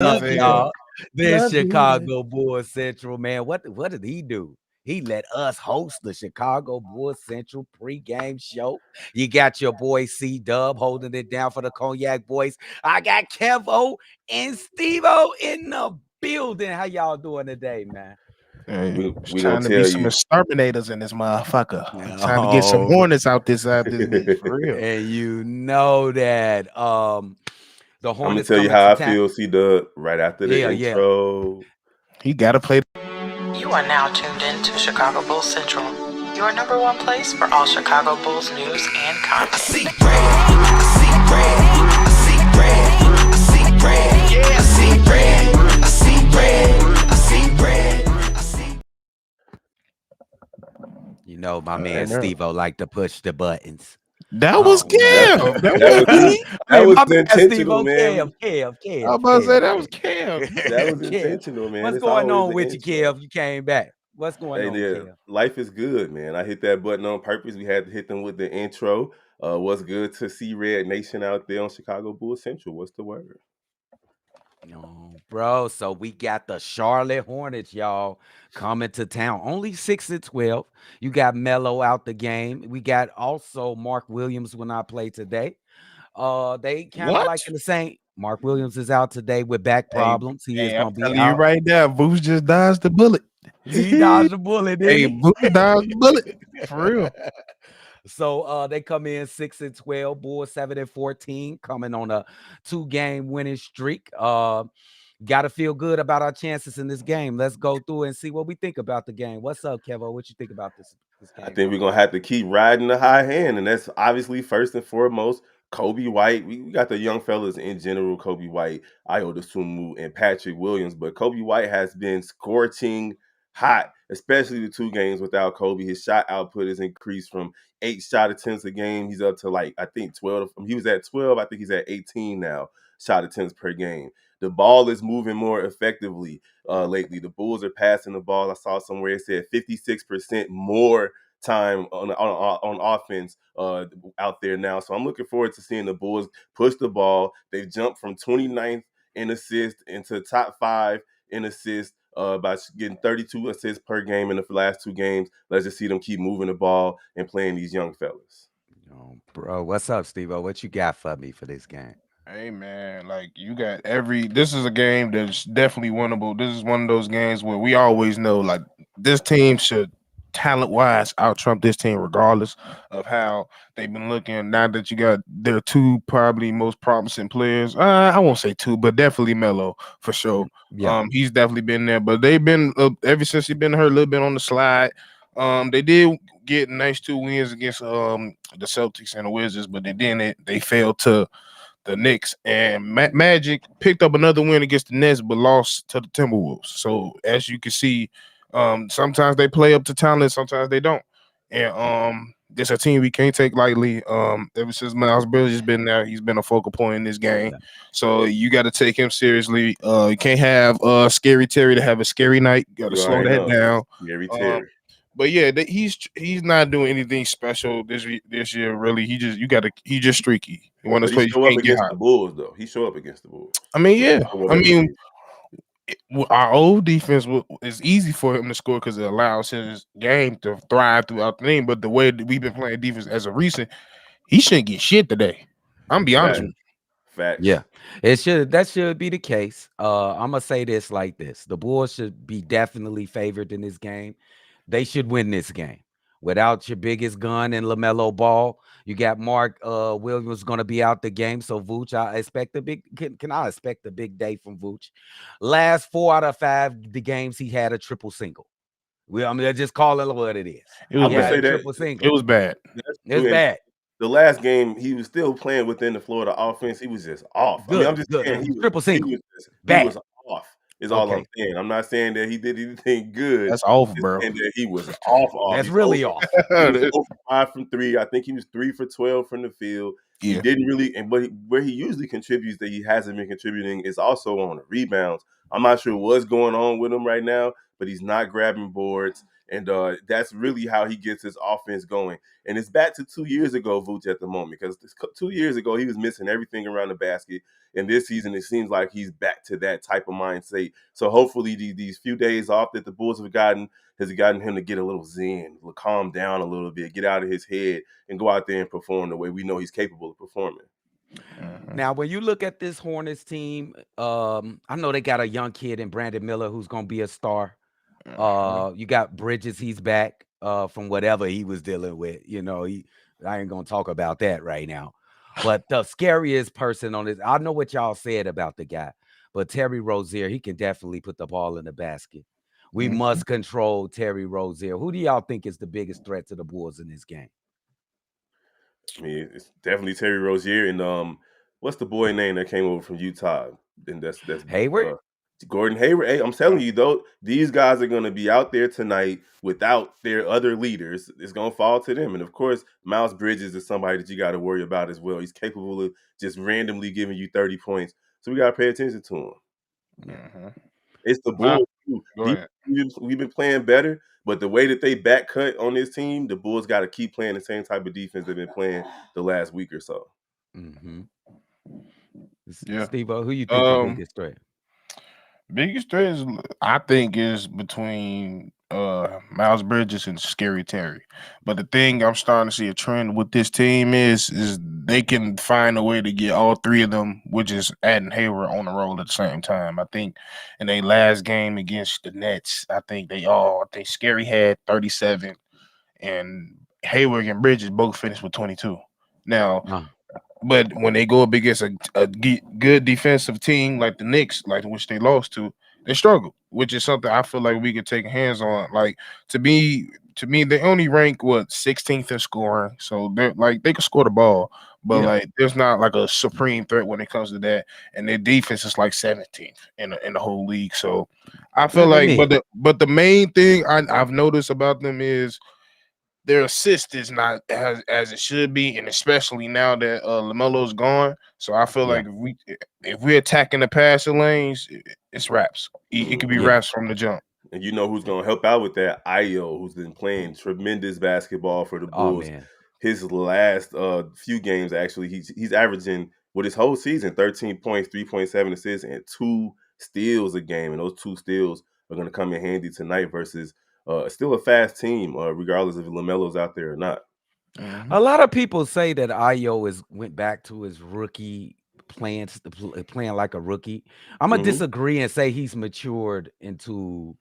Love y'all. This Love you. Chicago Bulls Central, man. What did he do? He let us host the Chicago Bulls Central pregame show. You got your boy C Dub holding it down for the Cognac Boys. I got Kevo and Stevo in the building. How y'all doing today, man? Hey, it's We gonna trying to be tell some you. exterminators in this motherfucker. Trying to get some Oh, hornets out this bitch for real. and you know that the I'm gonna Hornets tell you coming how to I town. feel, C Dub, right after the Yeah, yeah. intro. He gotta play. You are now tuned in to Chicago Bulls Central, your number one place for all Chicago Bulls news and content. I see red, I see red, I see red, I see red, yeah, I see red, I see red, I see red, I see. You know, my man And, Stevo like to push the buttons. that was Oh man. That Cam. That that was was me. I that mean, was my bad, intentional, Stevo. man. I was Kev, about to say Kev, that was Kev. Cam. That was Kev. intentional, man. What's It's going always on the with you, intro. Kev? You came back. What's going Hey on, there, Kev? life is good, man. I hit that button on purpose. We had to hit them with the intro. What's good to see Red Nation out there on Chicago Bulls Central? What's the word? No, bro. So we got the Charlotte Hornets, y'all, coming to town. Only 6-12. You got Melo out the game. We got also Mark Williams when I play today. They kind of What? like in the same. Mark Williams is out today with back Hey, problems. He is hey, I'm gonna be telling you out. right now, Boost just dodged the bullet. He dodged a bullet, didn't Hey, he? Boost dodged the bullet. For real. So they come in 6-12, Bulls 7-14, coming on a 2-game winning streak. Gotta feel good about our chances in this game. Let's go through and see what we think about the game. What's up, Kevo? What you think about this I game think we're coming gonna up? have to keep riding the high hand, and that's obviously first and foremost Kobe White. We got the young fellas in general, Kobe White, Ayo Dosunmu, and Patrick Williams. But Kobe White has been scorching hot, especially the 2 games without Kobe. His shot output has increased from 8 shot attempts a game. He's up to like I think 12. He was at 12. I think he's at 18 now shot attempts per game. The ball is moving more effectively lately. The Bulls are passing the ball. I saw somewhere it said 56% more time on offense out there now. So I'm looking forward to seeing the Bulls push the ball. They've jumped from 29th in assists into top 5 in assists by getting 32 assists per game in the last 2 games. Let's just see them keep moving the ball and playing these young fellas. Oh, bro, what's up, Steve? What you got for me for this game? Hey man, like you got this is a game that's definitely winnable. This is one of those games where we always know like this team should talent wise out trump this team regardless of how they've been looking. Now that you got their two probably most promising players, I won't say two, but definitely Melo for sure. Yeah. He's definitely been there, but they've been ever since he's been hurt a little bit on the slide. They did get nice 2 wins against the Celtics and the Wizards, but they failed to the Knicks, and Magic picked up another win against the Nets, but lost to the Timberwolves. So as you can see, sometimes they play up to talent, sometimes they don't. And it's a team we can't take lightly. Ever since Miles Bridges has been there, he's been a focal point in this game. Yeah. So you got to take him seriously. You can't have Scary Terry to have a scary night. You got to You slow already that know. down. Gary Um, Terry. but yeah, he's not doing anything special this year. Really, he just streaky. One of But those he players show you up can't get against hot. the Bulls, though. He show up against the Bulls. I mean, No yeah. matter I what he mean, do. our old defense is easy for him to score because it allows his game to thrive throughout the game. But the way that we've been playing defense as of recent, he shouldn't get shit today. I'm be honest Facts. with Yeah, Facts. that should be the case. I'm gonna say this like this: the Bulls should be definitely favored in this game. They should win this game. Without your biggest gun in LaMelo Ball, you got Mark Williams going to be out the game. So Vooch, I expect a big. Can I expect a big day from Vooch? Last 4 out of 5 the games he had a triple single. I mean, just call it what it is. you. It I'm was He gonna had bad. a say that triple It single. was bad. that's It's true. And bad. the last game, he was still playing within the Florida offense. He was just off. I mean, I'm Good, just saying good. Triple single. he Bad. was off. Is all I'm Okay, saying. I'm not saying that he did anything good. That's off, I'm just bro. saying that he was off. that's really off. He was 0 for 5 from 3. I think he was 3 for 12 from the field. He Yeah. didn't really, and where he usually contributes that he hasn't been contributing is also on the rebounds. I'm not sure what's going on with him right now, but he's not grabbing boards. And that's really how he gets his offense going. And it's back to 2 years ago, Vooch, at the moment, because 2 years ago he was missing everything around the basket. And this season, it seems like he's back to that type of mindset. So hopefully these few days off that the Bulls have gotten has gotten him to get a little zen, calm down a little bit, get out of his head, and go out there and perform the way we know he's capable of performing. Now, when you look at this Hornets team, I know they got a young kid in Brandon Miller who's going to be a star. You got Bridges, he's back from whatever he was dealing with. I ain't gonna talk about that right now. But the scariest person on this, I know what y'all said about the guy, but Terry Rozier, he can definitely put the ball in the basket. We must control Terry Rozier. Who do y'all think is the biggest threat to the Bulls in this game? I mean, it's definitely Terry Rozier and what's the boy name that came over from Utah? And that's Hayward? Gordon Hayward. Hey, I'm telling you though, these guys are going to be out there tonight without their other leaders. It's going to fall to them. And of course, Miles Bridges is somebody that you got to worry about as well. He's capable of just randomly giving you 30 points. So we got to pay attention to him. It's the Bulls. We've been playing better, but the way that they back cut on this team, the Bulls got to keep playing the same type of defense they've been playing the last week or so. Stevo, who you think the biggest threat? Biggest threat is, I think, is between Miles Bridges and Scary Terry. But the thing I'm starting to see a trend with this team is they can find a way to get all three of them, which is adding Hayward on the roll at the same time. I think in their last game against the Nets, I think Scary had 37 and Hayward and Bridges both finished with 22. Now, but when they go up against a good defensive team like the Knicks, like which they lost to, they struggle, which is something I feel like we could take hands on. Like to me, they only rank 16th in scoring, so they're like they can score the ball, but like there's not like a supreme threat when it comes to that. And their defense is like 17th in the whole league. So I feel like, but the main thing I've noticed about them is their assist is not as it should be, and especially now that LaMelo's gone. So I feel like if we're attacking the passing lanes, it's wraps. It could be wraps from the jump. And you know who's going to help out with that? Ayo, who's been playing tremendous basketball for the Bulls. His last few games, actually, he's averaging with his whole season 13 points, 3.7 assists, and 2 steals a game. And those 2 steals are going to come in handy tonight versus still a fast team, regardless if LaMelo's out there or not. A lot of people say that Ayo went back to his rookie playing like a rookie. I'm gonna disagree and say he's matured into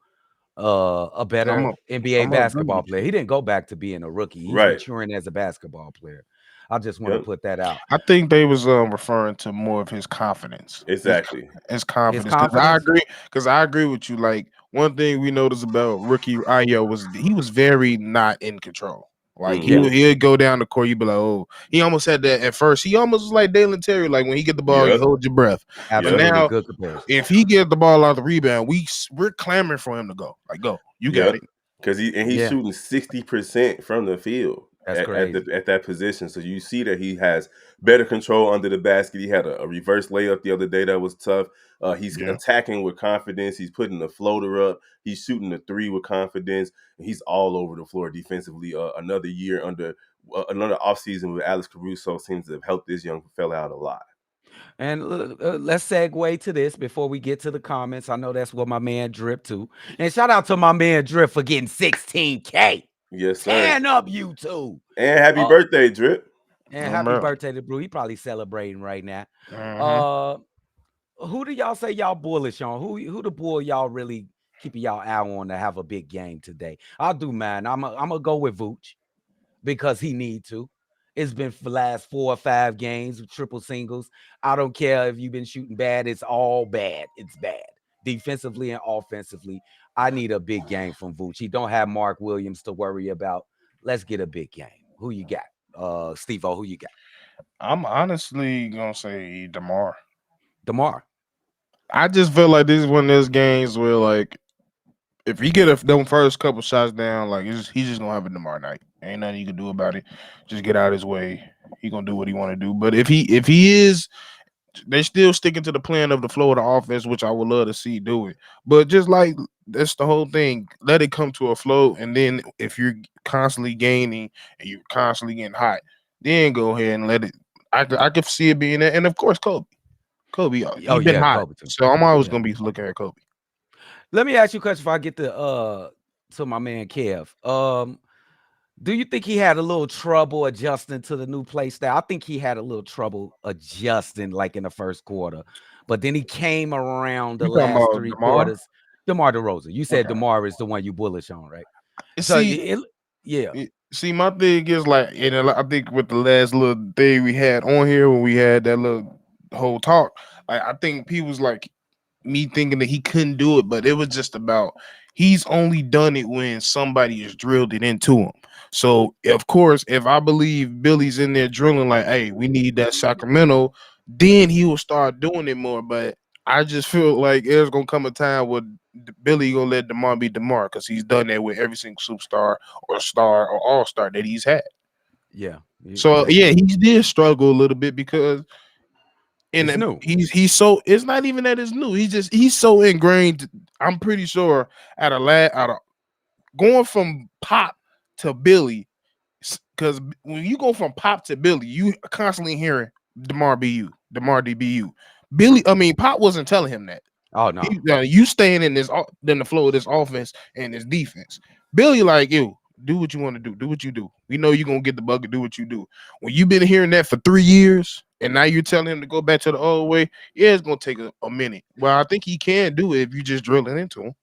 a better NBA basketball player. He didn't go back to being a rookie. He's maturing as a basketball player. I just want to put that out. I think they was referring to more of his confidence. Exactly. His confidence. Because I agree with you. Like one thing we noticed about rookie Ayo was he was very not in control. Like he'd go down the court, you'd be like, oh, he almost had that at first. He almost was like Dalen Terry. Like when he get the ball, you hold your breath. Absolutely. But now, good comparison. if he get the ball out of the rebound, we're clamoring for him to go. Like go, you got it. Because he's shooting 60% from the field. That's crazy. At that position. So you see that he has better control under the basket. He had a reverse layup the other day that was tough. He's attacking with confidence. He's putting the floater up. He's shooting the 3 with confidence. And he's all over the floor defensively. Another year under another offseason with Alex Caruso seems to have helped this young fella out a lot. And let's segue to this before we get to the comments. I know that's what my man Drip to. And shout out to my man Drip for getting 16K. Yes, sir. Stand up, you two. And happy birthday, Drip. And happy birthday to Brew. He probably celebrating right now. Who do y'all say y'all bullish on? Who the bull y'all really keeping y'all eye on to have a big game today? I'll do mine. I'm gonna go with Vooch because he need to. It's been for the last 4 or 5 games with triple singles. I don't care if you've been shooting bad. It's all bad. It's bad. Defensively and offensively. I need a big game from Vooch. He don't have Mark Williams to worry about. Let's get a big game. Who you got? Stevo, who you got? I'm honestly gonna say DeMar. I just feel like this is one of those games where, like, if he get them first couple shots down, like he's just gonna have a DeMar night. Ain't nothing you can do about it. Just get out of his way. He gonna do what he want to do. But if he is they still sticking to the plan of the flow of the offense, which I would love to see do it. But just like that's the whole thing. Let it come to a flow, and then if you're constantly gaining and you're constantly getting hot, then go ahead and let it. I could see it being that, and of course Kobe, Oh he been yeah, hot, Kobe too. so I'm always Yeah. gonna be looking at Kobe. Let me ask you a question before I get to my man Kev. Do you think he had a little trouble adjusting to the new play style? I think he had a little trouble adjusting like in the first quarter, but then he came around the You talking last about three Demar? quarters. DeMar DeRozan. You said Okay. DeMar is the one you bullish on, right? So See, yeah. see, my thing is like, and I think with the last little thing we had on here when we had that little whole talk, like I think people's like me thinking that he couldn't do it, but it was just about he's only done it when somebody has drilled it into him. So of course, if I believe Billy's in there drilling like, hey, we need that Sacramento, then he will start doing it more. But I just feel like there's gonna come a time where Billy gonna let DeMar be DeMar because he's done that with every single superstar or star or all star that he's had. Yeah. So Yeah. yeah, he did struggle a little bit because It's and new. he's so it's not even that it's new. He's so ingrained. I'm pretty sure out of going from Pop to Billy, because when you go from Pop to Billy, you constantly hearing DeMar BU, DeMar DBU. Billy, I mean Pop wasn't telling him that. Oh no. You staying in the flow of this offense and this defense. Billy like you. Do what you want to do. Do what you do. We know you're gonna get the bucket. Do what you do. When you've been hearing that for 3 years, and now you're telling him to go back to the old way, yeah, it's gonna take a minute. Well, I think he can do it if you just drill it into him.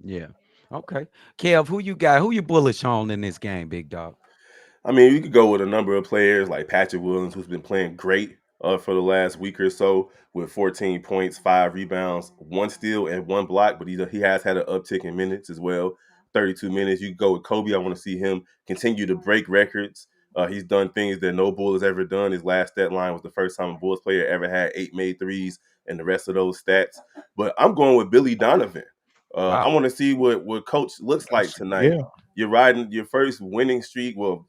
Yeah. Okay. Kev, who you got? Who you bullish on in this game, big dog? I mean, you could go with a number of players like Patrick Williams, who's been playing great for the last week or so with 14 points, 5 rebounds, 1 steal, and 1 block. But he has had an uptick in minutes as well. 32 minutes. You could go with Kobe. I want to see him continue to break records. He's done things that no Bull has ever done. His last stat line was the first time a Bulls player ever had 8 made threes and the rest of those stats. But I'm going with Billy Donovan. I Wow. want to see what Coach looks like tonight. Yeah, You're riding your first winning streak. Well,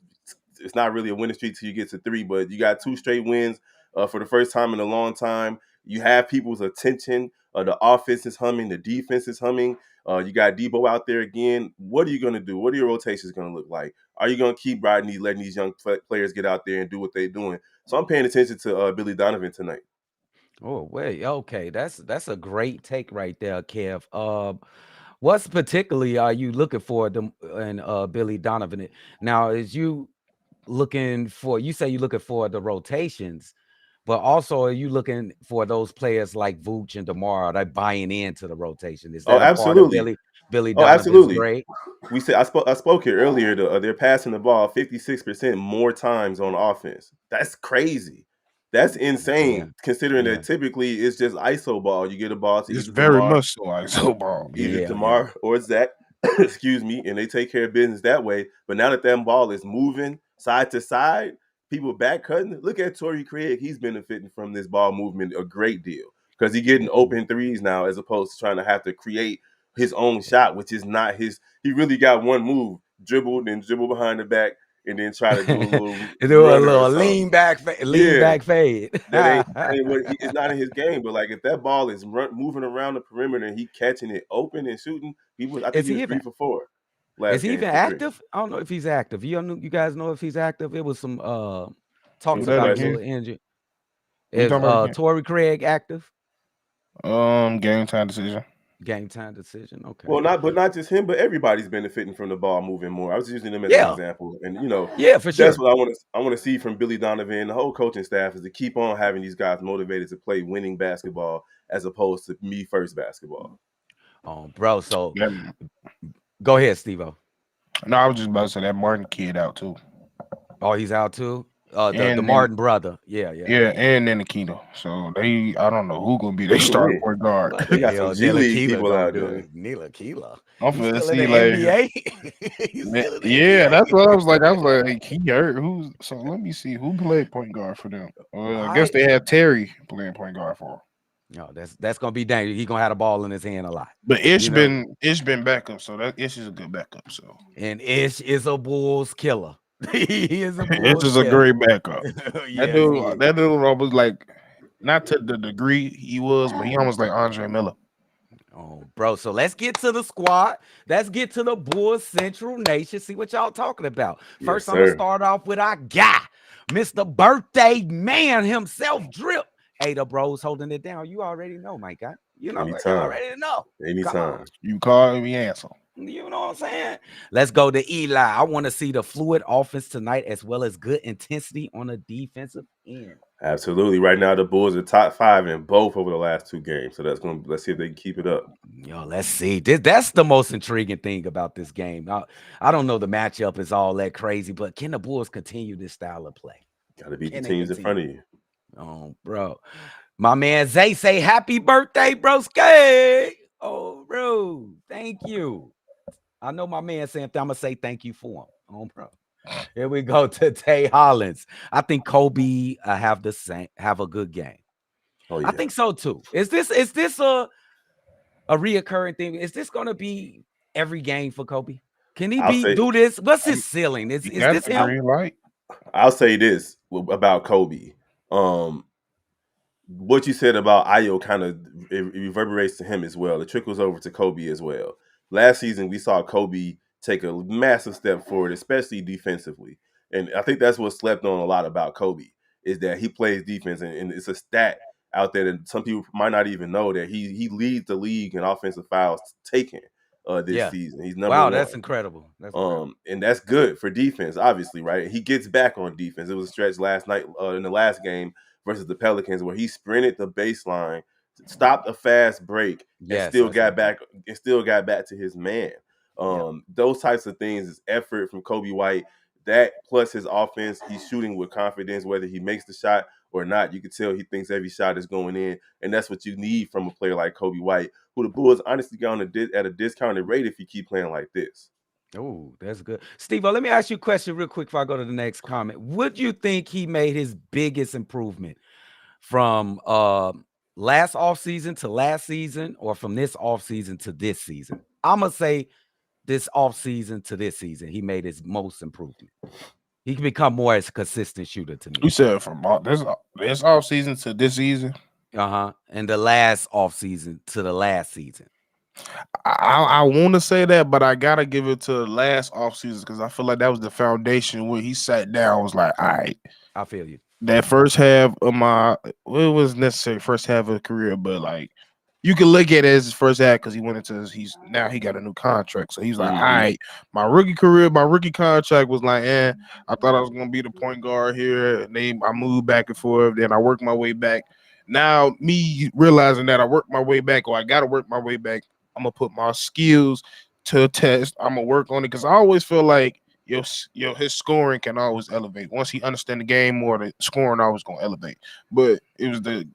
it's not really a winning streak till you get to 3, but you got 2 straight wins for the first time in a long time. You have people's attention. The offense is humming. The defense is humming. You got Debo out there again. What are you going to do? What are your rotations going to look like? Are you going to keep riding letting these young players get out there and do what they're doing? So I'm paying attention to Billy Donovan tonight. Oh, wait. Okay. That's a great take right there, Kev. What's particularly are you looking for them and Billy Donovan? Now, is you looking for you say you're looking for the rotations, but also are you looking for those players like Vooch and DeMar? Are they buying into the rotation? Is Oh, that a part of absolutely. Billy Oh, Donovan's absolutely. grade? We said I spoke here earlier. They're passing the ball 56% more times on offense. That's crazy. That's Yeah, insane. Considering yeah, that typically it's just ISO ball. You get a ball to it's either very Demar, much so like so ball. yeah, yeah. Or Zach, excuse me, and they take care of business that way. But now that ball is moving side to side, people back cutting. Look at Torrey Craig. He's benefiting from this ball movement a great deal because he's getting Mhm. open threes now as opposed to trying to have to create his own shot, which is not his. He really got one move, dribble, then dribble behind the back, and then try to do a little Do a runner or little something. lean Yeah, back fade. that ain't what it's not in his game. But like if that ball is moving around the perimeter and he catching it open and shooting, I think Is he he was even 3 for 4 is last he game even from 3. active? I don't know if he's active. You guys know if he's active? It was some Do talks Good that about a question. little again. injury. What you Is talking about again? Torrey Craig active? Game time decision. Game time decision. Okay. Well, not just him, but everybody's benefiting from the ball moving more. I was using him as an Yeah, example, and yeah, for that's sure. what I want to see from Billy Donovan, the whole coaching staff, is to keep on having these guys motivated to play winning basketball as opposed to me first basketball. Bro. So That, go ahead, Stevo. no, I was just about to say that Martin kid out too, Oh, he's out too. The and then Martin brother. Yeah, yeah. yeah, and then Akino. So I don't know who gonna be their They can starting win. point guard. What They the got some hell G Nila League Keela people gonna out do? there. Nila Keela. I'm He's finna still in see the like NBA. He's still in the yeah, that's NBA. what I was like. I was like, he hurt. Who's so? Let me see who played point guard for them. All I guess right. they had Terry playing point guard for 'em. No, that's gonna be dangerous. He's gonna have the ball in his hand a lot. But You know, Ish been backup, so that Ish is a good backup. So and Ish is a Bulls killer. He is a Ish Bulls is a killer. great backup. Yeah, he is. That dude was like not to the degree he was, but he almost like Andre Miller. Oh, bro. So let's get to the squad. Let's get to the Bulls Central Nation. See what y'all talking about. Yes, First, I'm gonna sir. start off with our guy, Mr. Birthday Man himself, Drip. Hey, the bros holding it down. You already know, my guy. You Anytime. already know. Come on. Anytime. You call me answer. You know what I'm saying? Let's go to Eli. I want to see the fluid offense tonight as well as good intensity on the defensive end. Absolutely. Right now, the Bulls are top 5 in both over the last 2 games. So let's see if they can keep it up. Yo, let's see. That's the most intriguing thing about this game. I don't know the matchup is all that crazy, but can the Bulls continue this style of play? Got to beat the Can they teams in front of you. Oh, bro. My man Zay say happy birthday, broski. Oh, bro. Thank you. I know my man saying I'm gonna say thank you for him. Oh, bro. Here we go to Tay Hollins. I think Kobe have a good game. Oh, yeah. I think so too. Is this a reoccurring thing? Is this gonna be every game for Kobe? Can he do this? What's his ceiling? Is this him? Green light. I'll say this about Kobe. What you said about Ayo kind of reverberates to him as well. It trickles over to Kobe as well. Last season, we saw Kobe take a massive step forward, especially defensively. And I think that's what slept on a lot about Kobe, is that he plays defense. And it's a stat out there that some people might not even know that he leads the league in offensive fouls taken this season. He's number 1. That's incredible. And that's good for defense, obviously, right? He gets back on defense. It was a stretch last night in the last game versus the Pelicans where he sprinted the baseline, stopped a fast break, and still got back to his man. Those types of things is effort from Kobe White. That plus his offense, he's shooting with confidence, whether he makes the shot or not. You can tell he thinks every shot is going in, and that's what you need from a player like Kobe White, who the Bulls honestly got at a discounted rate if you keep playing like this. Oh, that's good. Steve, let me ask you a question real quick before I go to the next comment. Would you think he made his biggest improvement from last offseason to last season, or from this offseason to this season? I'm going to say this offseason to this season, he made his most improvement. He can become more as a consistent shooter to me. You said from this offseason to this season? And the last offseason to the last season. I want to say that, but I gotta give it to the last offseason because I feel like that was the foundation where he sat down. Was like, all right, I feel you. That first half of it was necessary first half of the career, but like you can look at it as his first half because he went into now he got a new contract, so he's like, all right, my rookie contract was like, I thought I was gonna be the point guard here, and I moved back and forth, then I worked my way back. Now me realizing that I worked my way back, or I gotta work my way back. I'm gonna put my skills to a test. I'm gonna work on it because I always feel like his scoring can always elevate. Once he understands the game more, the scoring always gonna elevate. But it was the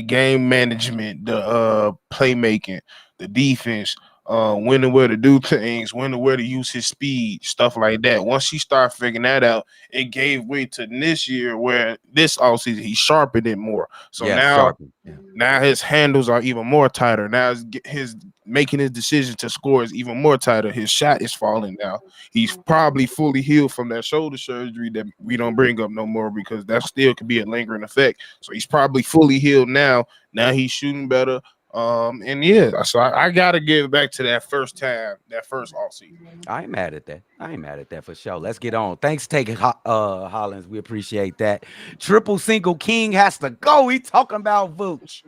game management, the playmaking, the defense, when and where to do things, when and where to use his speed, stuff like that. Once he started figuring that out, it gave way to this year where this offseason he sharpened it more. So now his handles are even more tighter. Now his making his decision to score is even more tighter. His shot is falling now. He's probably fully healed from that shoulder surgery that we don't bring up no more because that still could be a lingering effect. So he's probably fully healed now. Now he's shooting better. So I gotta give back to that first offseason. I ain't mad at that for sure. Let's get on. Thanks for taking Hollins. We appreciate that. Triple single king has to go. He talking about Vooch.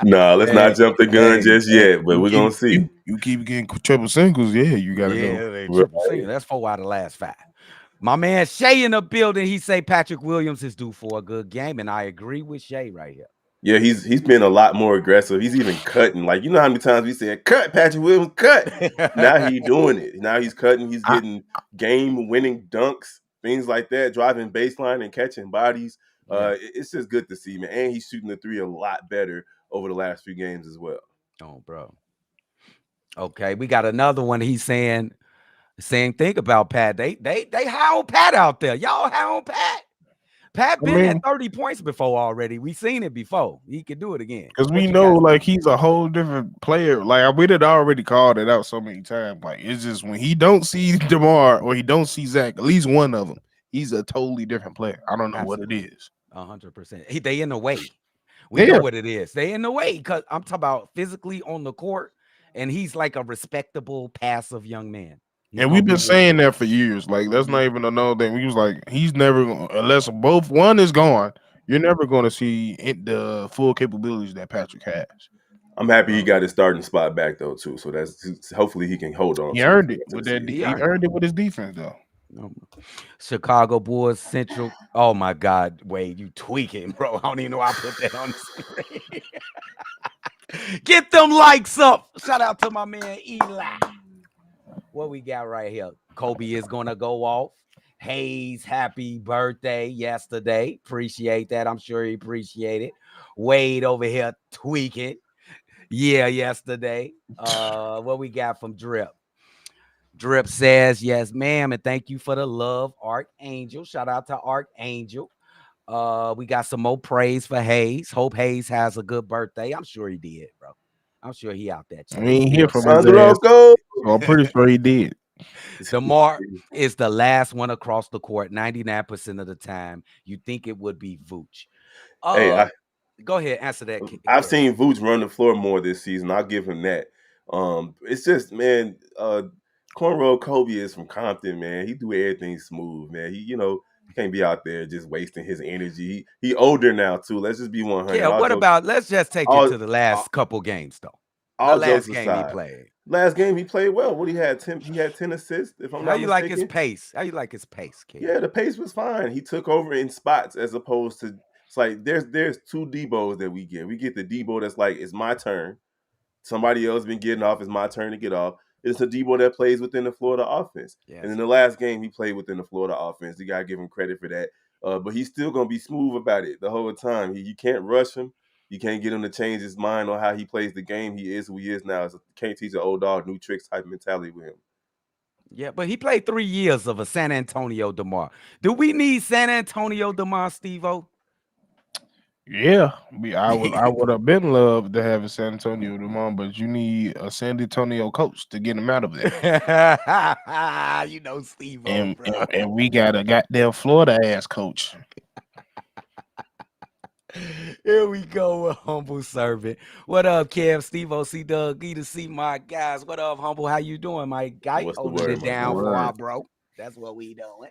No, let's not jump the gun just yet, but we're gonna see. You keep getting triple singles, you gotta go. Triple single. That's 4 out of the last 5. My man Shay in the building. He say Patrick Williams is due for a good game, and I agree with Shay right here. Yeah, he's been a lot more aggressive. He's even cutting. Like, you know how many times we said, cut, Patrick Williams, cut. Now he's doing it. Now he's cutting. He's getting game-winning dunks, things like that, driving baseline and catching bodies. It's just good to see, man. And he's shooting the 3 a lot better over the last few games as well. Oh, bro. Okay, we got another one. He's saying the same thing about Pat. They high on Pat out there. Y'all high on Pat. Pat been at 30 points before already. We seen it before. He could do it again. Because we know, like, he's a whole different player. Like, we had already called it out so many times. Like, it's just when he don't see DeMar or he don't see Zach, at least one of them, he's a totally different player. I don't know what it is. 100%. They in the way. We know Yeah, what it is. They in the way because I'm talking about physically on the court, and he's like a respectable, passive young man. He's and gonna we've be been real saying good. that for years. Like that's not even another thing. We was like, he's never gonna, unless both one is gone. You're never going to see the full capabilities that Patrick has. I'm happy he got his starting spot back though too. So that's hopefully he can hold on He to it earned for the it rest of with the that. season. He He earned it. earned it with his defense, though. Um, Chicago Bulls Central. Oh my God, Wade, you tweaking, bro. I don't even know I put that on the screen. Get them likes up. Shout out to my man Eli. What we got right here? Kobe is gonna go off. Hayes, happy birthday yesterday. Appreciate that. I'm sure he appreciate it. Wade over here tweaking. Yeah, yesterday. What we got from Drip? Drip says, yes, ma'am, and thank you for the love, Archangel. Shout out to Archangel. We got some more praise for Hayes. Hope Hayes has a good birthday. I'm sure he did, bro. I'm sure he out there We chilling. ain't hear Still from his Sandro ass, celebrating. go. so I'm pretty sure he did. DeMar is the last one across the court 99% of the time. You think it would be Vooch. Hey, Uh, Go ahead, answer that, I've Kev. seen Vooch run the floor more this season. I'll give him that. It's just, man, Cornrow Kobe is from Compton, man. He do everything smooth, man. He can't be out there just wasting his energy. He older now too. Let's just be 100. Kev, what about let's just take it All, to the all, last couple games though. The all jokes last game he aside, played. last game he played well. What he had 10? He had 10 assists, if I'm How not you like his mistaken. pace? How you like his pace, Kev? Yeah, the pace was fine. He took over in spots as opposed to it's like there's two Debos that we get. We get the Debo that's like it's my turn. Somebody else been getting off. It's my turn to get off. It's a Debo that plays within the Florida offense. And Yes. in the last game, he played within the Florida offense. You gotta give him credit for that. But he's still gonna be smooth about it the whole time. You can't rush him. You can't get him to change his mind on how he plays the game. He is who he is now. You can't teach an old dog new tricks type mentality with him. Yeah, but he played 3 years of a San Antonio DeMar. Do we need San Antonio DeMar, Steve-O? Yeah, I would have been loved to have a San Antonio tomorrow, but you need a San Antonio coach to get him out of there. You know Steve-O, And, bro. and we got a goddamn Florida ass coach. Here we go with Humble Servant. What up, Kev, Steve-O, C-Doug, E to C, my guys. What up, Humble? How you doing, my guy? What's the Holding word, it my down dude? for our bro. That's what we doing.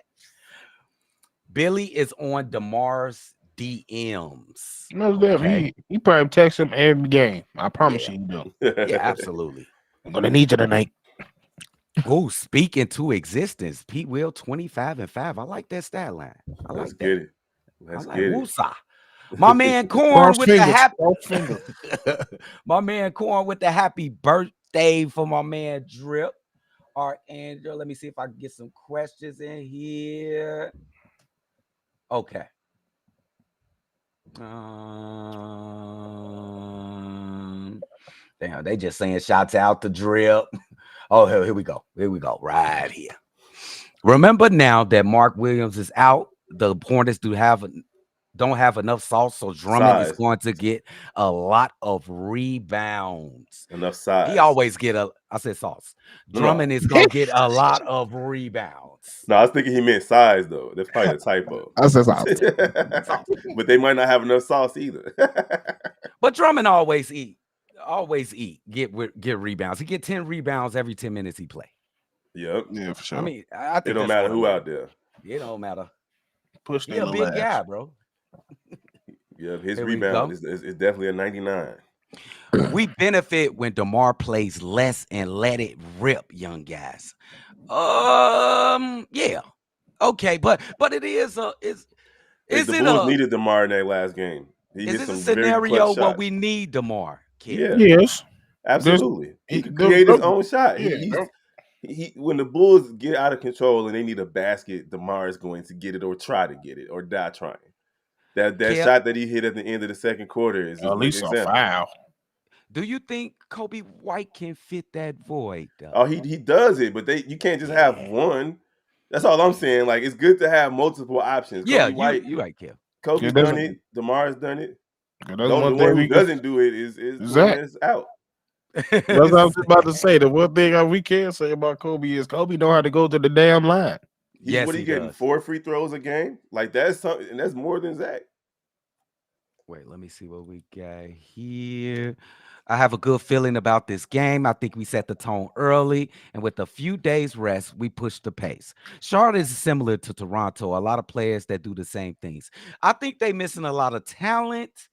Billy is on DeMar's DMs. No, Okay. he probably text him every game. I promise Yeah. you he do. Yeah, absolutely. I'm gonna need you tonight. Oh, speaking to existence, Pete Will 25-5. I like that stat line. I Let's like get that. it. I Let's like get it. Woosa. My man Corn Cross with the fingers, happy cross fingers. my man Corn with the happy birthday for my man Drip. Andrew, let me see if I can get some questions in here. Okay. Damn, they just saying shouts out to Drip. Oh, here we go. Here we go. Right here. Remember now that Mark Williams is out. The Hornets don't have enough sauce, so Drummond is Size. going to get a lot of rebounds. Enough size. He always get I said sauce. No. Drummond is gonna get a lot of rebounds. No, I was thinking he meant size though. That's probably the typo. I said sauce. But they might not have enough sauce either. But Drummond always get rebounds. He get 10 rebounds every 10 minutes he play. Yep. Yeah, for sure. I mean, I think It don't that's matter what who it out there. It don't matter. Push He a big guy, bro. Yeah, his Here we rebound go. is definitely a 99. We benefit when DeMar plays less and let it rip, young guys. Yeah. Okay, but it is The Bulls needed DeMar in that last game. He is hit this some a very scenario clutch where shots. we need DeMar? Yeah. Yes. Absolutely. He could create his own shot. He when the Bulls get out of control and they need a basket, DeMar is going to get it or try to get it or die trying. That shot that he hit at the end of the second quarter is at least a example. foul. Do you think Kobe White can fit that void? Oh, he does it, but you can't just have one. That's all I'm saying. Like it's good to have multiple options. Yeah, Kobe White, you right, Kev. Kobe's done it. DeMar's done it. That's The one who doesn't do it is the one that's out. That's what I was about to say. The one thing we can say about Kobe is Kobe know how to go to the damn line. What he getting? 4 free throws a game? Like that's something, and that's more than Zach. Wait, let me see what we got here. I have a good feeling about this game. I think we set the tone early, and with a few days rest, we pushed the pace. Charlotte is similar to Toronto. A lot of players that do the same things. I think they missing a lot of talent.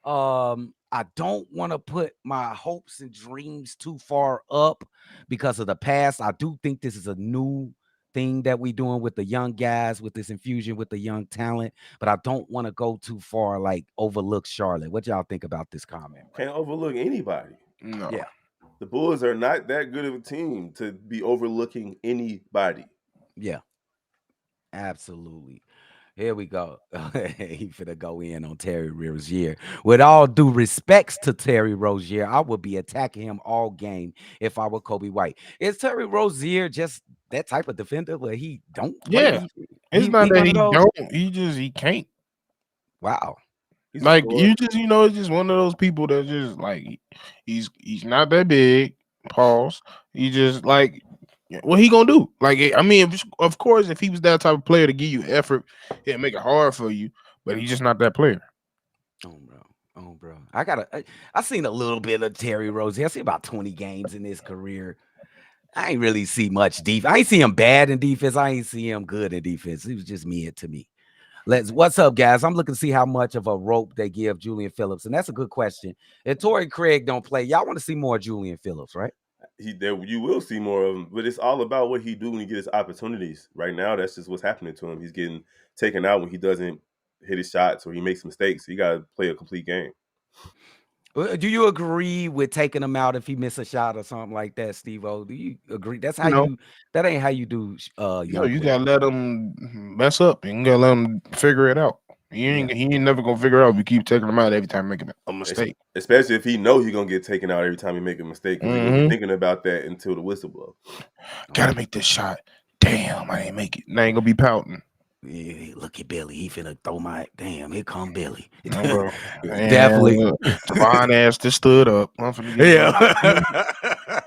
I don't want to put my hopes and dreams too far up because of the past. I do think this is a new thing that we doing with the young guys, with this infusion with the young talent, but I don't want to go too far, like overlook Charlotte. What y'all think about this comment right Can't overlook anybody. No. here? Yeah. The Bulls are not that good of a team to be overlooking anybody. Yeah, absolutely. Here we go. He finna go in on Terry Rozier. With all due respects to Terry Rozier, I would be attacking him all game if I were Kobe White. Is Terry Rozier just that type of defender where he don't play Yeah. defense? It's He not that one of he those? don't. He can't. Wow. He's a Like scorer. it's just one of those people that just like he's not that big. Pause. He just like what he gonna do? Like I mean, of course, if he was that type of player to give you effort, it'd make it hard for you. But he's just not that player. Oh, bro. Oh, bro. I seen a little bit of Terry Rozier. I see about 20 games in his career. I ain't really see much defense. I ain't see him bad in defense. I ain't see him good in defense. He was just mid to me. What's up, guys? I'm looking to see how much of a rope they give Julian Phillips, and that's a good question. If Torrey Craig don't play, y'all want to see more Julian Phillips, right? You will see more of him, but it's all about what he do when he gets opportunities. Right now, that's just what's happening to him. He's getting taken out when he doesn't hit his shots or he makes mistakes. He got to play a complete game. Do you agree with taking him out if he miss a shot or something like that, Steve-O? Do you agree? That's how No, you. That ain't how you do no, young you players. gotta let him mess up. You gotta let him figure it out. Yeah. He ain't never gonna figure it out if you keep taking him out every time making a mistake. Especially if he know he gonna get taken out every time he make a mistake because he gonna be Mm-hmm. thinking about that until the whistle blow. Gotta make this shot. Damn, I ain't make it. Now I ain't gonna be pouting. Yeah, look at Billy. He finna throw my damn. Here come Billy. No, bro. Definitely. Devon ass just stood up. I'm finna get Yeah.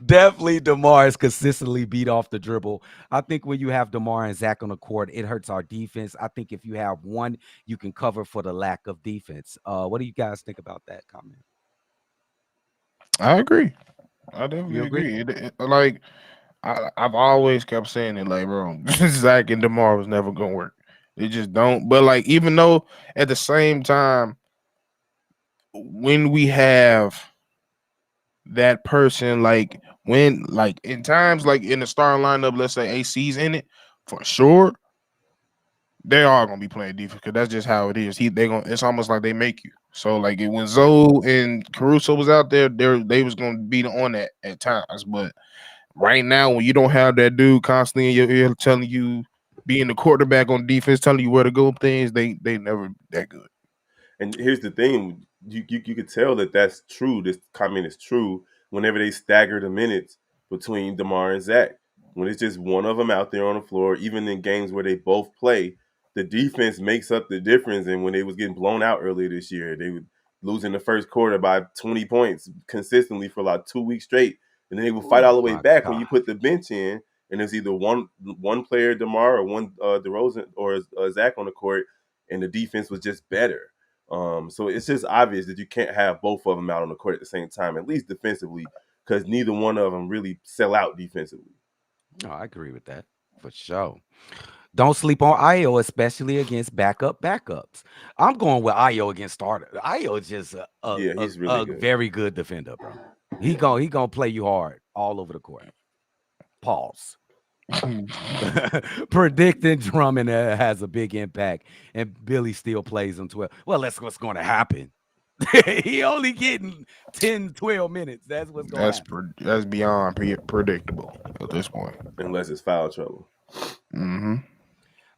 Definitely DeMar is consistently beat off the dribble. I think when you have DeMar and Zach on the court, it hurts our defense. I think if you have one, you can cover for the lack of defense. What do you guys think about that comment? I agree. I You definitely agree? agree. Like I've always kept saying it, like, bro, Zach and DeMar was never gonna work. They just don't. But like, even though at the same time, when we have that person, like when like in times like in the starting lineup, let's say AC's in it for sure, they are gonna be playing defense because that's just how it is. They gonna it's almost like they make you. So like when Zoe and Caruso was out there, they was gonna be on that at times. But right now, when you don't have that dude constantly in your ear telling you, being the quarterback on defense, telling you where to go, things they never that good. And here's the thing: you could tell that that's true. This comment is true whenever they stagger the minutes between DeMar and Zach. When it's just one of them out there on the floor, even in games where they both play, the defense makes up the difference. And when they was getting blown out earlier this year, they would lose in the first quarter by 20 points consistently for like 2 weeks straight, and then they would fight Oh all the way my back when God. you put the bench in, and it's either one player DeMar or one DeRozan or Zach on the court, and the defense was just better. So it's just obvious that you can't have both of them out on the court at the same time, at least defensively, because neither one of them really sell out defensively. No, I agree with that for sure. Don't sleep on Io, especially against backups. I'm going with Io against starter. Io is just Yeah, he's really a good. very good defender, bro. He gonna play you hard all over the court. Pause. Predicting Drummond has a big impact, and Billy still plays him 12. Well, that's what's going to happen. He only getting 10, 12 minutes. That's what's going to happen. That's beyond predictable at this point. Unless it's foul trouble. Mm-hmm.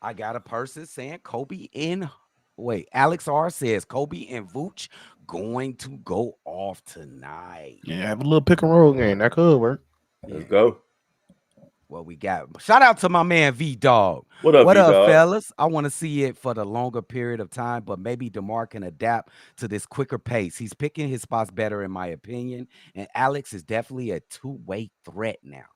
I got a person saying Kobe in. Wait, Alex R says Kobe and Vooch going to go off tonight. Yeah, have a little pick and roll game that could work. Let's go. Well, we got shout out to my man V Dog. What up, What up, V-Dog? fellas? I want to see it for the longer period of time, but maybe DeMar can adapt to this quicker pace. He's picking his spots better, in my opinion. And Alex is definitely a two-way threat now.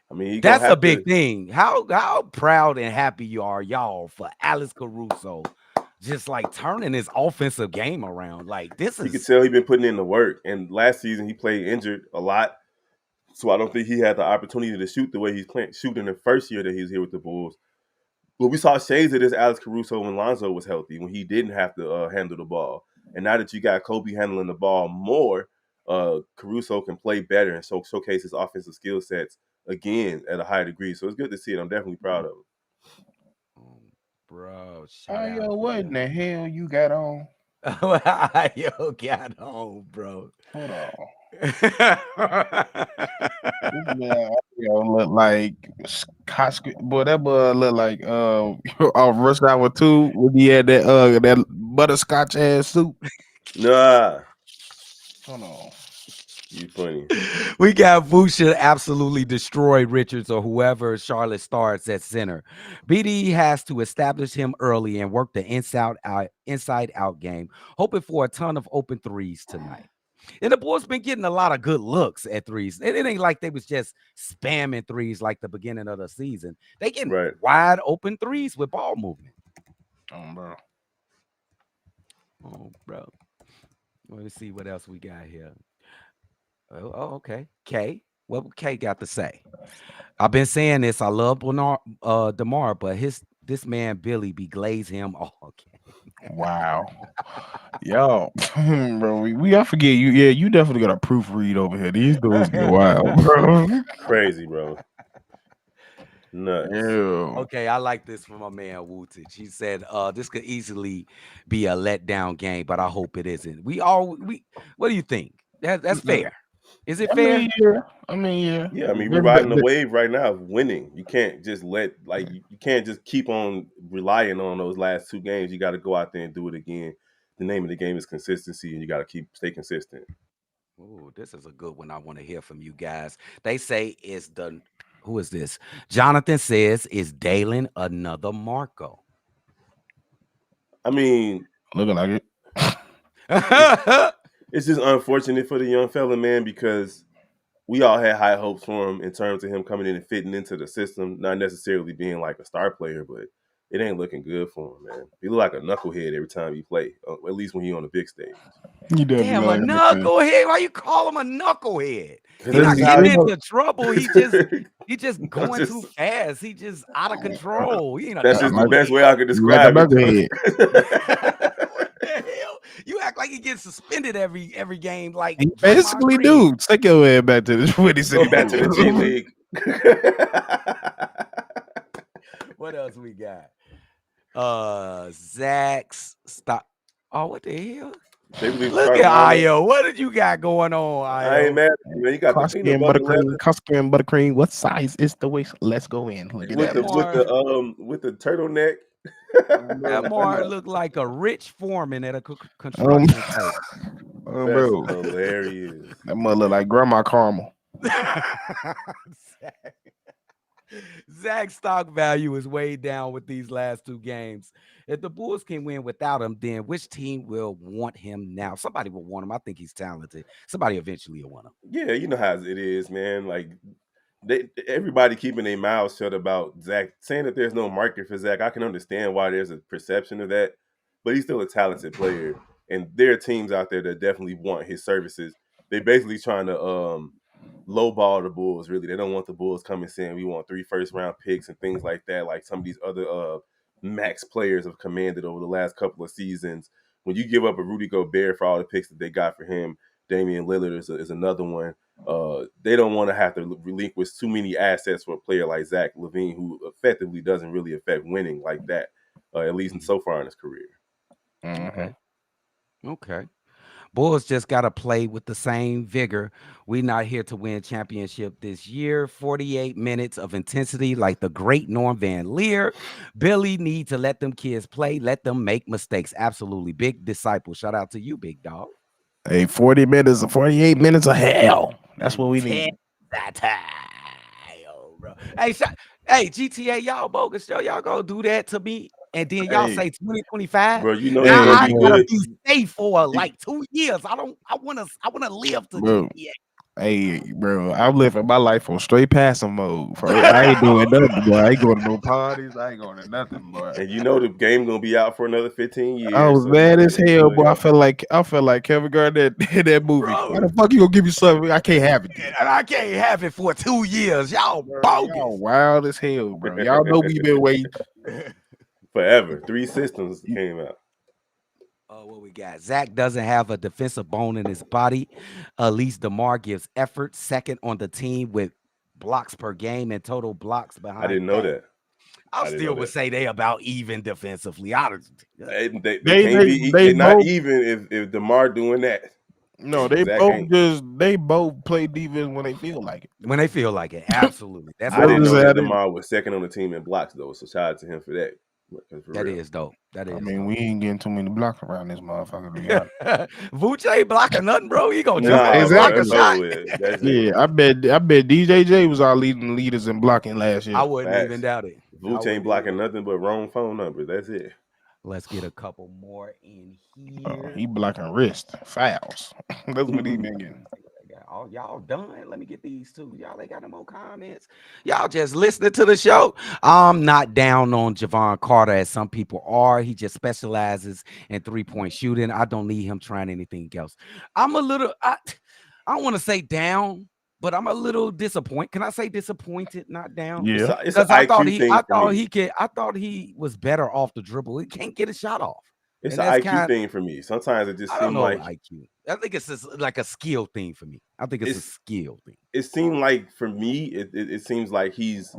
I mean, he gonna That's a have big to. thing. How proud and happy you are, y'all, for Alex Caruso just like turning his offensive game around. Like this You could is tell he's been putting in the work. And last season he played injured a lot, so I don't think he had the opportunity to shoot the way he's shooting the first year that he was here with the Bulls. But we saw shades of this Alex Caruso when Lonzo was healthy, when he didn't have to handle the ball. And now that you got Kobe handling the ball more, Caruso can play better and showcase his offensive skill sets again at a higher degree. So it's good to see it. I'm definitely proud of him. bro. Shout Yo, out to what in him. the hell you got on? Yo, got home, bro. Hold on. This man, look like Scott. Boy, that boy look like off Rush Hour 2 when he had that butterscotch ass soup. Nah, Hold on. you funny. We got Vusha absolutely destroy Richards or whoever Charlotte starts at center. BD has to establish him early and work the inside out game, hoping for a ton of open threes tonight. And the boys been getting a lot of good looks at threes. It ain't like they was just spamming threes like the beginning of the season. They getting Right. wide open threes with ball movement. Bro. Oh, bro. Let me see what else we got here. Oh, okay. K. What K got to say? I've been saying this. I love DeMar, but this man Billy be glaze him all game. Wow. Yo, bro, I forget you. Yeah, you definitely got a proofread over here. These dudes get wild, bro. Crazy, bro. Nuts. Ew. Okay, I like this from my man Wootage. He said, this could easily be a letdown game, but I hope it isn't. What do you think? That's fair. Is it fair? I mean, yeah. Yeah, I mean, we're riding the wave right now of winning. You can't just you can't just keep on relying on those last two games. You got to go out there and do it again. The name of the game is consistency, and you got to stay consistent. Oh, this is a good one. I want to hear from you guys. They say who is this? Jonathan says, is Dalen another Marco? I mean, Looking like it. It's just unfortunate for the young fella, man, because we all had high hopes for him in terms of him coming in and fitting into the system, not necessarily being like a star player, but it ain't looking good for him, man. He look like a knucklehead every time he play, at least when he on the big stage. Damn, a knucklehead. Why you call him a knucklehead? He's That's not how getting he- into trouble. He just going too fast. He just out of control. He ain't a That's just the knucklehead. best way I could describe Like a it. What the hell? You act like he gets suspended every game. Like He Draymond basically Green. do. Take your head back to the Windy City. Go back to the G League. What else we got? Zach's stop. Oh, what the hell? Look at Ayo. What did you got going on, Ayo? I ain't mad at you, man. You got the peanut butter leather Costco and buttercream. What size is the waist? Let's go in. Look at with that. with the turtleneck. That Mar looked like a rich foreman at a construction site. Bro, That's hilarious. that mother look like Grandma Caramel. Zach's stock value is way down with these last two games. If the Bulls can win without him, then which team will want him now? Somebody will want him. I think he's talented. Somebody eventually will want him. Yeah, you know how it is, man. Like everybody keeping their mouths shut about Zach, saying that there's no market for Zach. I can understand why there's a perception of that, but he's still a talented player, and there are teams out there that definitely want his services. They basically trying to lowball the Bulls. Really, they don't want the Bulls coming saying we want 3 first-round picks and things like that. Like some of these other max players have commanded over the last couple of seasons. When you give up a Rudy Gobert for all the picks that they got for him, Damian Lillard is another one. They don't want to have to relinquish too many assets for a player like Zach LaVine, who effectively doesn't really affect winning like that, at least so far in his career. Okay. Bulls just got to play with the same vigor. We're not here to win championship this year. 48 minutes of intensity like the great Norm Van Leer. Billy needs to let them kids play. Let them make mistakes. Absolutely. Big disciple. Shout out to you, big dog. Hey, 48 minutes of hell. That's what we need. Bro. Hey, GTA, y'all bogus. Y'all gonna do that to me? And then y'all say 2025. Bro, you know I you're gotta good. be safe for like 2 years. I wanna live to Bro. GTA. Hey, bro, I'm living my life on straight passing mode. I ain't doing nothing, boy. I ain't going to no parties. I ain't going to nothing, boy. And you know the game gonna be out for another 15 I years, was so you mad better as hell, enjoy boy. it. I felt like Kevin Garnett in that movie. Why Bro. the fuck you gonna give me something I can't have it? Then? And I can't have it for 2 years. Y'all Bro, y'all bogus. wild as hell, bro. Y'all know we been waiting. Forever. 3 systems came out. What we got? Zach doesn't have a defensive bone in his body. At least DeMar gives effort. Second on the team with blocks per game and total blocks I behind didn't know Pat. that. I I didn't still know would that. say they about even defensively. They They can't they be. they They're not both even if Demar doing that. no, Zach ain't. they both play defense when they feel like it. When they feel like it, absolutely. That's I That's didn't fine. just know how that they. Demar was second on the team in blocks though. So shout out to him for that. 'Cause for That real. is dope. That I is mean, we dope. ain't getting too many blocks around this motherfucker. To be honest. Vooch ain't blocking nothing, bro. He gonna jump Yeah, out Nah, and bro, block a that's exactly. over shot. with. That's it. Yeah, I bet DJJ was our leading leaders in blocking last I year. wouldn't even Facts. doubt it. I Vooch ain't wouldn't even. blocking nothing but wrong phone numbers. That's it. Let's get a couple more in He here. blocking wrist fouls. That's what he been Let getting. me see what I got. Oh, y'all done? Let me get these two. Y'all ain't got no more comments. Y'all just listening to the show. I'm not down on Javon Carter as some people are. He just specializes in 3-point shooting. I don't need him trying anything else. I'm a little. I don't want to say down, but I'm a little disappointed. Can I say disappointed, not down? Yeah, It's an Because IQ I thing for thought me. he could. I thought he was better off the dribble. He can't get a shot off, It's and an that's IQ kind. thing for me. Sometimes it just I don't seemed know like IQ. I think it's just like a skill thing for me. I think it's a it's. skill thing. It seemed like for me, it seems like he's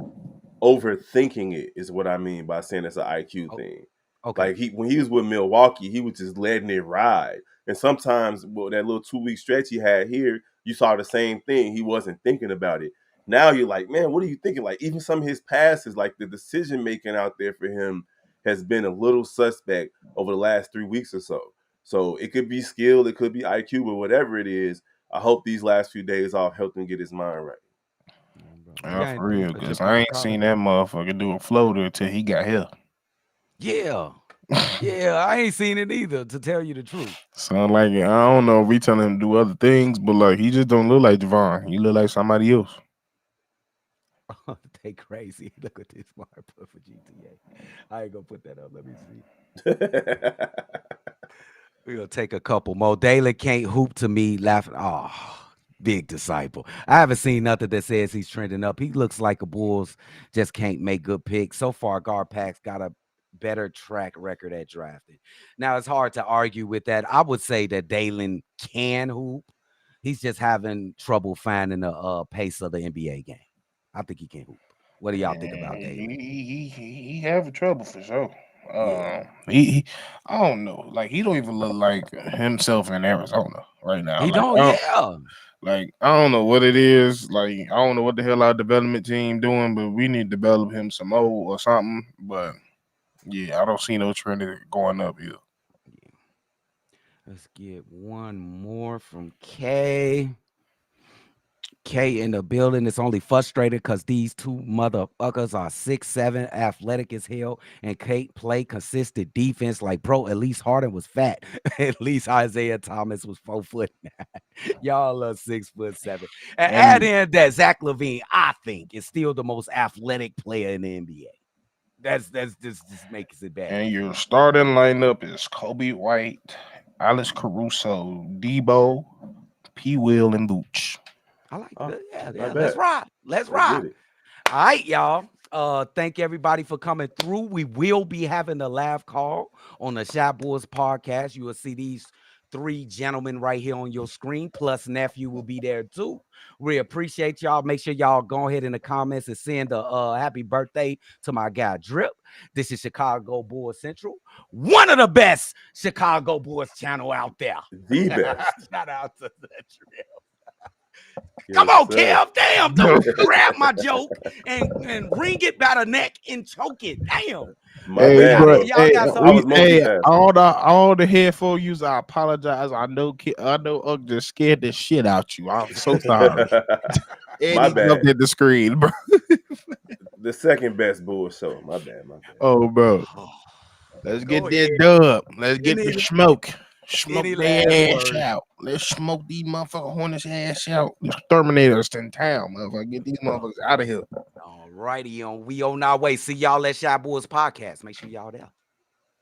overthinking it. Is what I mean by saying it's an IQ Oh, thing. okay. Like when he was with Milwaukee, he was just letting it ride. And sometimes, well, that little 2 week stretch he had here, you saw the same thing. He wasn't thinking about it. Now you're like, man, what are you thinking? Like even some of his passes, like the decision making out there for him has been a little suspect over the last 3 weeks or so. So it could be skill, it could be IQ, but whatever it is, I hope these last few days off helped him get his mind right. Yeah, bro. You yeah, got for anything real. for Cause I Javon ain't Carter? seen that motherfucker do a floater till he got here. Yeah. Yeah, I ain't seen it either, to tell you the truth. Sound like I don't know if we telling him to do other things, but like he just don't look like Javon. He look like somebody else. They crazy. Look at this smart put for GTA. I ain't gonna put that up. Let me see. We're gonna take a couple more. Daly can't hoop to me laughing. Oh, big disciple. I haven't seen nothing that says he's trending up. He looks like a Bulls just can't make good picks. So far, Garpax got a better track record at drafting. Now it's hard to argue with that. I would say that Dalen can hoop. He's just having trouble finding the pace of the NBA game. I think he can hoop. What do y'all think about Dalen? He having trouble for sure. Yeah. He I don't know. Like he don't even look like himself in Arizona right now. He don't, yeah. I don't know what it is. Like I don't know what the hell our development team doing, but we need to develop him some more or something. But yeah, I don't see no trend going up here. Yeah. Let's get one more from K. K in the building is only frustrated because these two motherfuckers are 6'7", athletic as hell, and can't play consistent defense. Like, bro, at least Harden was fat. At least Isaiah Thomas was 4'9". Y'all are 6'7". And add And in that Zach LaVine, I think, is still the most athletic player in the NBA. That's just makes it bad. and your starting lineup is Kobe White, Alex Caruso, Debo, P. Will, and Booch. I like Oh, that. Yeah, not yeah. Let's bad. rock. Let's Let's rock. get it. All right, y'all. Thank everybody for coming through. We will be having a live call on the Shot Boys podcast. You will see these three gentlemen right here on your screen, plus nephew will be there too. We appreciate y'all. Make sure y'all go ahead in the comments and send a happy birthday to my guy Drip. This is Chicago Bulls Central, one of the best Chicago Bulls channel out there. The best. Shout out to the Drip. Come Yes, on, sir. Kev. Damn, don't grab my joke and wring it by the neck and choke it. Damn. My Let me Hey, bad, out of bro. here. bro. Y'all Hey, got I something was to say? multitasking. all the headphone users, I apologize. I know Unc just scared the shit out you. I'm so sorry. And My he jumped bad. at the screen, bro. The second best bull show. My bad. My bad. Oh, bro. Let's Go get this ahead. dub. Let's And get the then smoke. Smoke Any their last ass words? out. Let's smoke these motherfucking Hornets ass out. Let's terminate us in town, motherfucker. Get these motherfuckers out of here. All righty, we on our way. See y'all at Shy Boys Podcast. Make sure y'all there.